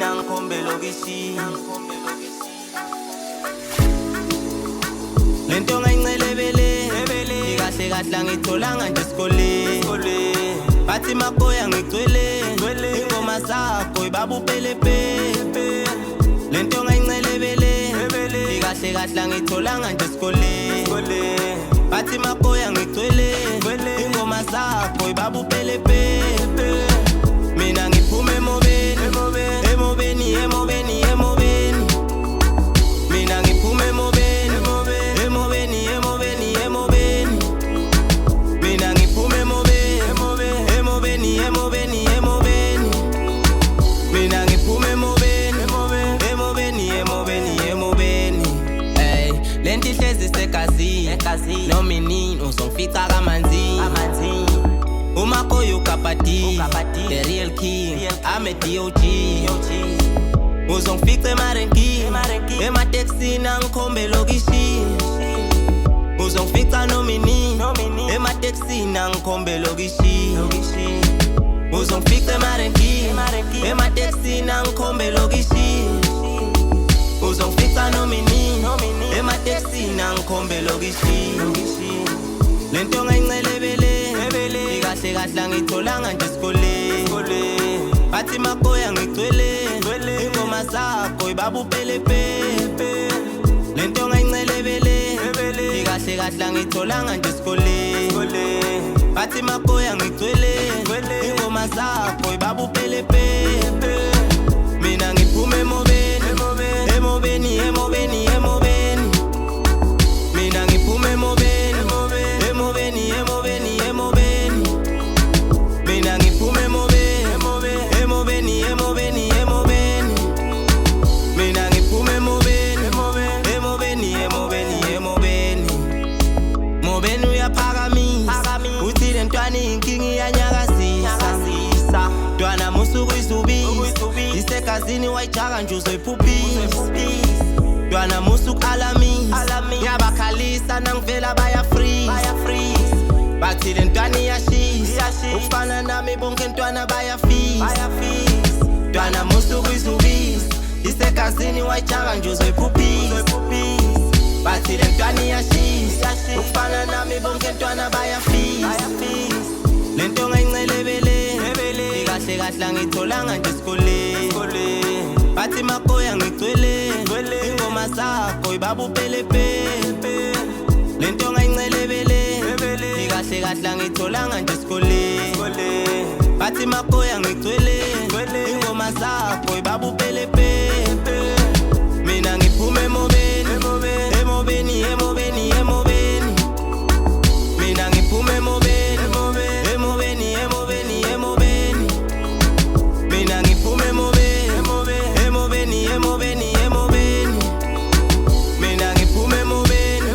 nangikhombela lokishi. Lento ngayincelebele ikahle kahle angitholanga nje esikoleni. Bathi makoya ngigcwele ingoma zakho ibabupelepele. Lento ngayincelebele ikahle kahle angitholanga nje esikoleni. Bathi makoya ngigcwele ingoma zakho ibabupelepele. Mina ngiphume emobeni mina ngiphume emobeni mina ngiphume emobeni mina ngiphume emobeni. Ey, lento ihlezi segazini noma inini uzongifica kamanzini. Umakoya ukapati, the real king, I'm a D.O.G. Uzongifica emarenkini, emateksini angikhombela lokishi. Uzongifica noma inini, emateksini angikhombela lokishi. Uzongifica emarenkini, emateksini angikhombela lokishi. Uzongifica noma inini, emateksini angikhombela lokishi. Lento ngayincelebele ikahle kahle angitholanga nje esikoleni. Bathi makoya ngigcwele ingoma zakho ibabupelepele. Lento ngayincelebele ikahle kahle angitholanga nje esikoleni. Bathi makoya ngigcwele ingoma zakho ibabupelepele. Mina ngiphume emobeni mina ngiphume emobeni mina ngiphume emobeni mina ngiphume emobeni. Mobeni uyaphakamisa uthi le ntwana iyinkinga iyanyakazisa. Ntwana musuku izubisa isegazini wayijaka nje uzoyiphuphisa. Ntwana musuku alamisa ngiyabakhalisa nangivela bayafreeze. Bathi le ntwana iyashisa ukufana nami bonke ntwana bayafisa. Ntwana musuku izubisa isegazini wayijaka nje uzoyiphuphisa. Bathi le ntwana iyashisa ukufana nami bonke ntwana bayafisa. Lento ngayincelebele ikahle kahle angitholanga nje esikoleni. Bathi makoya ngigcwele ingoma zakho ibabupelepele. Lento ngayincelebele ikahle kahle angitholanga nje esikoleni. Bathi makoya ngigcwele ingoma zakho ibabupelepele. Mina ngiphume emobeni mina ngiphume emobeni mina ngiphume emobeni mina ngiphume emobeni.